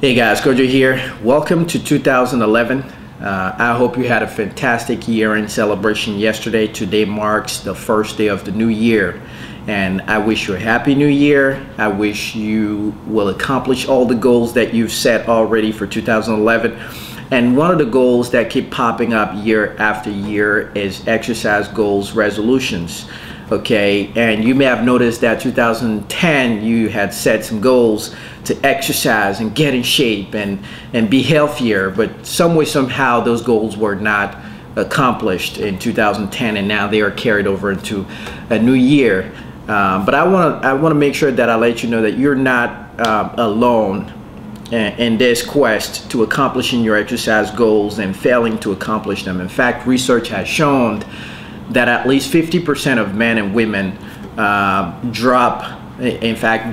Hey guys, Kojo here. Welcome to 2011. I hope you had a fantastic year-end celebration yesterday. Today marks the first day of the new year, and I wish you a happy new year. I wish you will accomplish all the goals that you've set already for 2011. And one of the goals that keep popping up year after year is exercise goals resolutions. Okay, and you may have noticed that 2010 you had set some goals to exercise and get in shape and be healthier, but some way somehow those goals were not accomplished in 2010, and now they are carried over into a new year. But I want to make sure that I let you know that you're not alone in this quest to accomplishing your exercise goals and failing to accomplish them. In fact, research has shown that at least 50% of men and women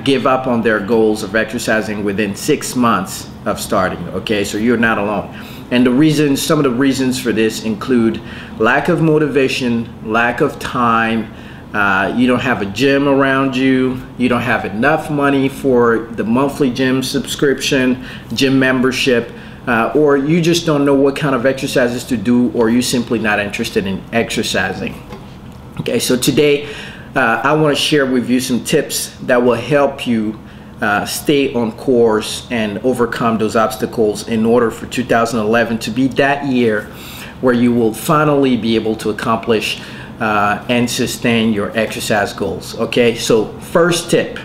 give up on their goals of exercising within 6 months of starting. Okay, so you're not alone. And some of the reasons for this include lack of motivation, lack of time, you don't have a gym around you, you don't have enough money for the monthly gym subscription, gym membership, or you just don't know what kind of exercises to do, or you're simply not interested in exercising. Okay, so today I want to share with you some tips that will help you stay on course and overcome those obstacles in order for 2011 to be that year where you will finally be able to accomplish and sustain your exercise goals. Okay, so first tip: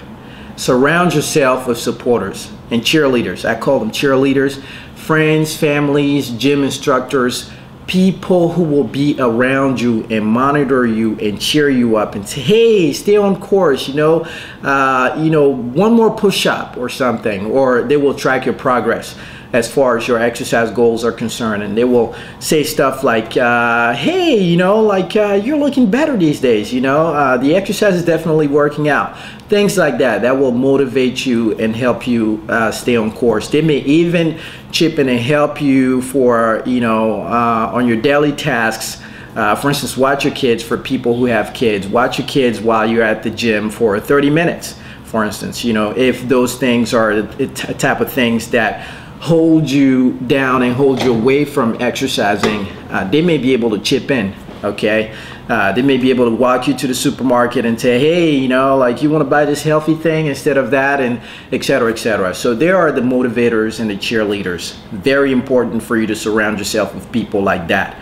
surround yourself with supporters and cheerleaders. I call them cheerleaders. Friends, families, gym instructors, people who will be around you and monitor you and cheer you up and say, hey, stay on course, one more push-up or something, or they will track your progress as far as your exercise goals are concerned, and they will say stuff like, hey, you're looking better these days, the exercise is definitely working out. Things like that will motivate you and help you stay on course. They may even chip in and help you for, on your daily tasks. For instance, watch your kids. For people who have kids, watch your kids while you're at the gym for 30 minutes, for instance. If those things are the type of things that hold you down and hold you away from exercising, they may be able to chip in. Okay, they may be able to walk you to the supermarket and say, hey, you want to buy this healthy thing instead of that, and etc., etc. So there are the motivators and the cheerleaders. Very important for you to surround yourself with people like that.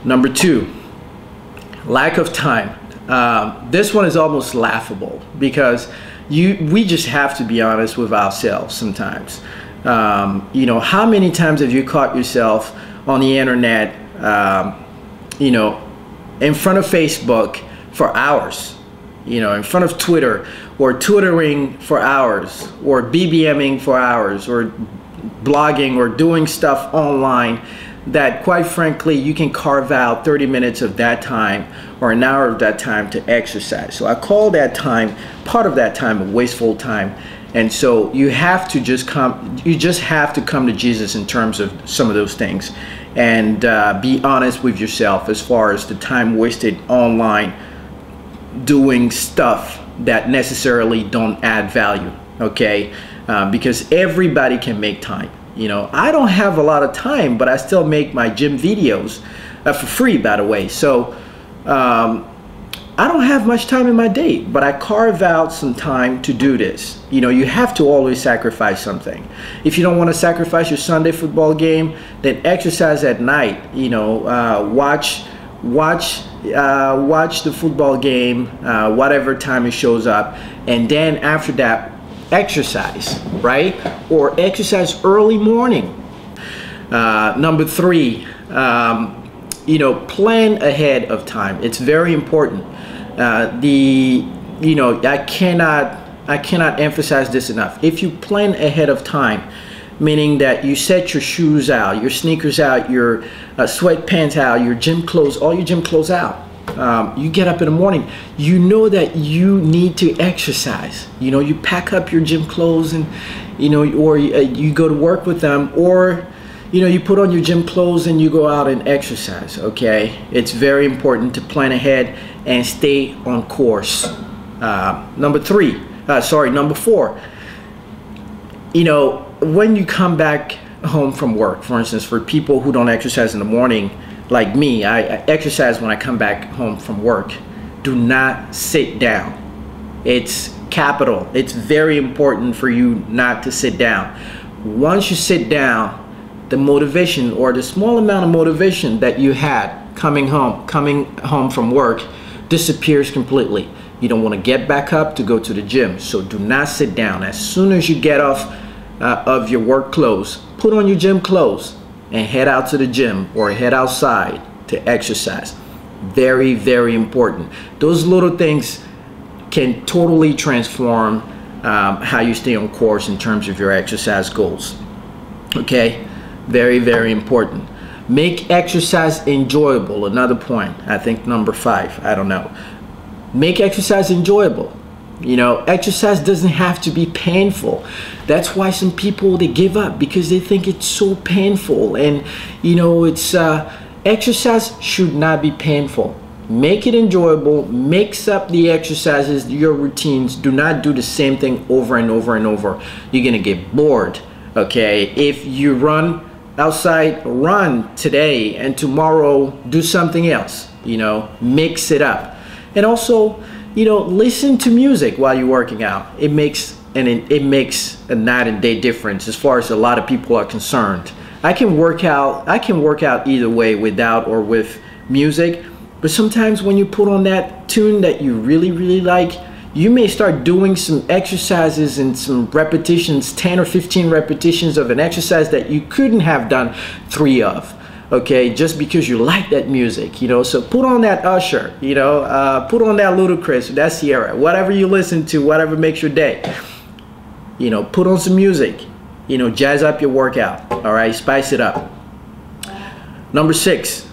Number two, lack of time. This one is almost laughable because we just have to be honest with ourselves sometimes. How many times have you caught yourself on the internet, in front of Facebook for hours, in front of Twitter, or twittering for hours, or BBMing for hours, or blogging, or doing stuff online that, quite frankly, you can carve out 30 minutes of that time or an hour of that time to exercise. So I call that time, part of that time, a wasteful time. And so you just have to come to Jesus in terms of some of those things, and be honest with yourself as far as the time wasted online doing stuff that necessarily don't add value. Okay, because everybody can make time. I don't have a lot of time, but I still make my gym videos for free, by the way. So I don't have much time in my day, but I carve out some time to do this. You have to always sacrifice something. If you don't want to sacrifice your Sunday football game, then exercise at night. Watch the football game, whatever time it shows up, and then after that, exercise, right? Or exercise early morning. Number three, plan ahead of time. It's very important. I cannot emphasize this enough. If you plan ahead of time, meaning that you set your shoes out, your sneakers out, your sweatpants out, your gym clothes, all your gym clothes out. You get up in the morning, you know that you need to exercise. You pack up your gym clothes and, or you go to work with them, or you put on your gym clothes and you go out and exercise. Okay, it's very important to plan ahead and stay on course. Number four, you know, when you come back home from work, for instance, for people who don't exercise in the morning, like me, I exercise when I come back home from work. Do not sit down. It's capital. It's very important for you not to sit down. Once you sit down, the motivation, or the small amount of motivation that you had coming home from work, disappears completely. You don't want to get back up to go to the gym. So do not sit down. As soon as you get off of your work clothes, put on your gym clothes and head out to the gym or head outside to exercise. Very, very important. Those little things can totally transform how you stay on course in terms of your exercise goals. Okay, very, very important. Make exercise enjoyable. Another point, I think number 5, I don't know. Make exercise enjoyable. You know, exercise doesn't have to be painful. That's why some people, they give up, because they think it's so painful. And you know, it's exercise should not be painful. Make it enjoyable. Mix up the exercises, your routines. Do not do the same thing over and over and over. You're gonna get bored. Okay, if you run outside, run today, and tomorrow do something else. You know, mix it up. And also, you know, listen to music while you're working out. It makes a night and day difference as far as a lot of people are concerned. I can work out either way, without or with music, but sometimes when you put on that tune that you really, really like, you may start doing some exercises and some repetitions, 10 or 15 repetitions of an exercise that you couldn't have done 3 of. Okay, just because you like that music, you know. So put on that Usher, you know, put on that Ludacris, that Sierra, whatever you listen to, whatever makes your day. You know, put on some music, you know, jazz up your workout. All right, spice it up. Number 6,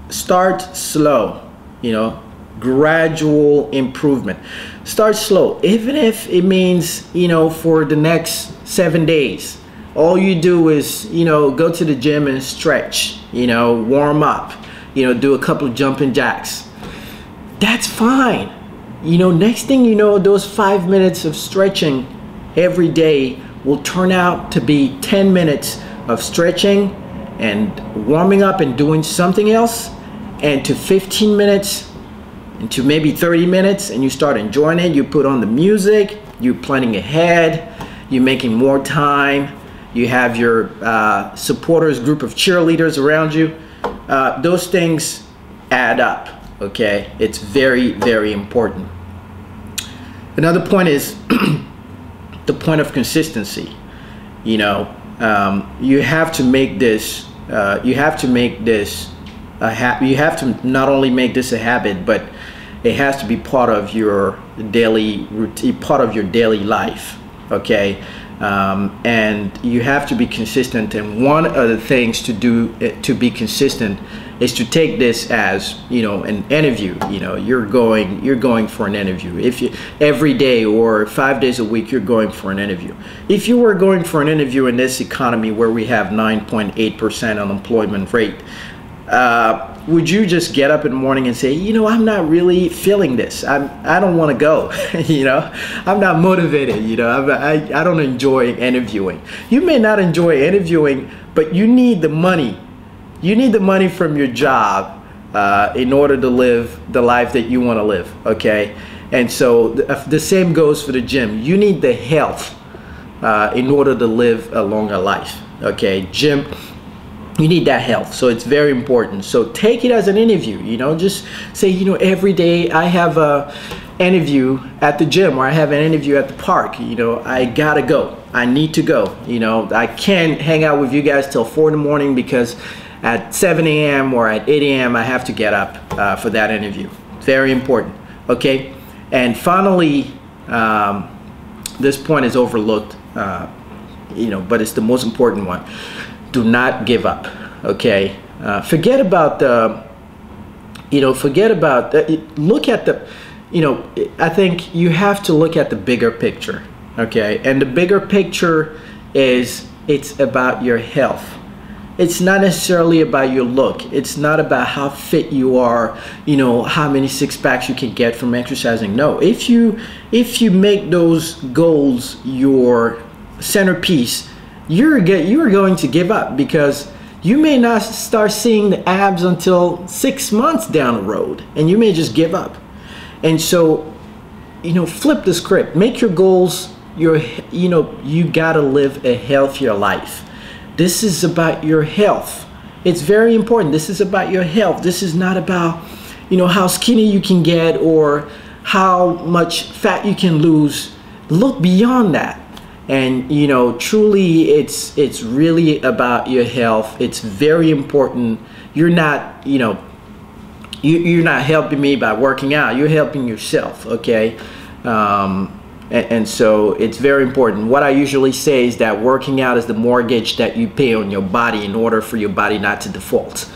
start slow. You know, gradual improvement. Start slow, even if it means, you know, for the next 7 days. All you do is, you know, go to the gym and stretch, you know, warm up, you know, do a couple of jumping jacks. That's fine. You know, next thing you know, those 5 minutes of stretching every day will turn out to be 10 minutes of stretching and warming up and doing something else, and to 15 minutes, and to maybe 30 minutes, and you start enjoying it. You put on the music, you're planning ahead, you're making more time. You have your supporters, group of cheerleaders around you. Those things add up, okay? It's very, very important. Another point is the point of consistency. You know, you have to make this, you have to not only make this a habit, but it has to be part of your daily routine, part of your daily life, okay? And you have to be consistent, and one of the things to do to be consistent is to take this as, you know, an interview. You know, you're going for an interview. If you every day or 5 days a week, you're going for an interview. If you were going for an interview in this economy where we have 9.8% unemployment rate, would you just get up in the morning and say, you know, I'm not really feeling this. I don't want to go. You know, I'm not motivated. You know, I don't enjoy interviewing. You may not enjoy interviewing, but you need the money. You need the money from your job in order to live the life that you want to live. Okay, and so the same goes for the gym. You need the health in order to live a longer life. Okay, gym. You need that health, so it's very important. So take it as an interview, you know, just say, you know, every day I have a interview at the gym, or I have an interview at the park, you know, I gotta go, I need to go, you know, I can't hang out with you guys till 4 in the morning because at 7 a.m. or at 8 a.m. I have to get up for that interview. Very important, okay? And finally, this point is overlooked, you know, but it's the most important one. Do not give up, okay? Forget about the, you know, look at the, you know, I think you have to look at the bigger picture, okay? And the bigger picture is, it's about your health. It's not necessarily about your look. It's not about how fit you are, you know, how many 6-packs you can get from exercising. No, if you make those goals your centerpiece, you're going to give up, because you may not start seeing the abs until 6 months down the road, and you may just give up. And so, you know, flip the script. Make your goals you gotta live a healthier life. This is about your health. It's very important. This is about your health. This is not about, you know, how skinny you can get or how much fat you can lose. Look beyond that. And, you know, truly it's really about your health. It's very important. You're not, you know, you're not helping me by working out. You're helping yourself, okay? And so it's very important. What I usually say is that working out is the mortgage that you pay on your body in order for your body not to default.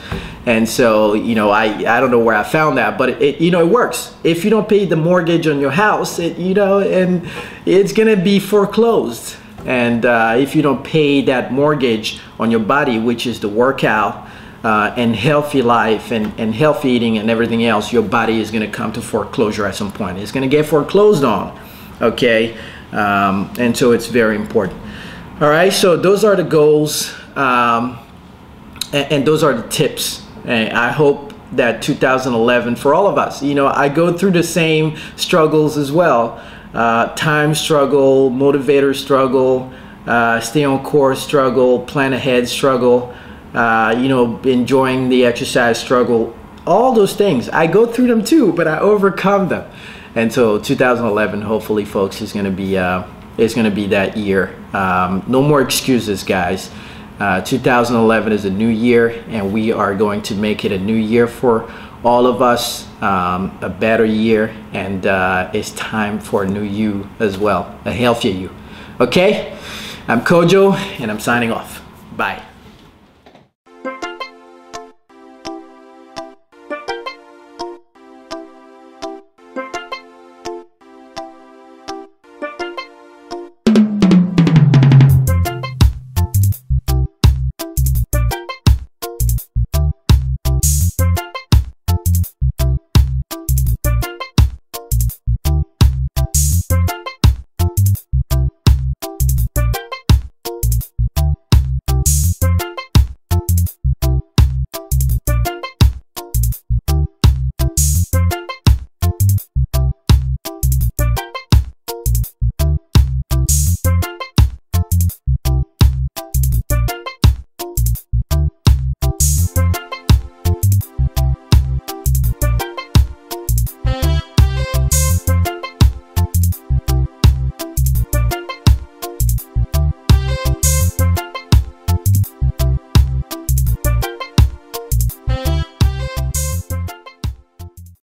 And so, you know, I don't know where I found that, but you know, it works. If you don't pay the mortgage on your house, you know, and it's gonna be foreclosed. And if you don't pay that mortgage on your body, which is the workout and healthy life and healthy eating and everything else, your body is gonna come to foreclosure at some point. It's gonna get foreclosed on. Okay, and so it's very important. All right, so those are the goals, and those are the tips. And I hope that 2011 for all of us, you know, I go through the same struggles as well. Time struggle, motivator struggle, stay on course struggle, plan ahead struggle, you know, enjoying the exercise struggle. All those things, I go through them too, but I overcome them. And so 2011, hopefully, folks, is going to be that year. No more excuses, guys. 2011 is a new year, and we are going to make it a new year for all of us, a better year, and it's time for a new you as well, a healthier you. Okay? I'm Kojo, and I'm signing off. Bye.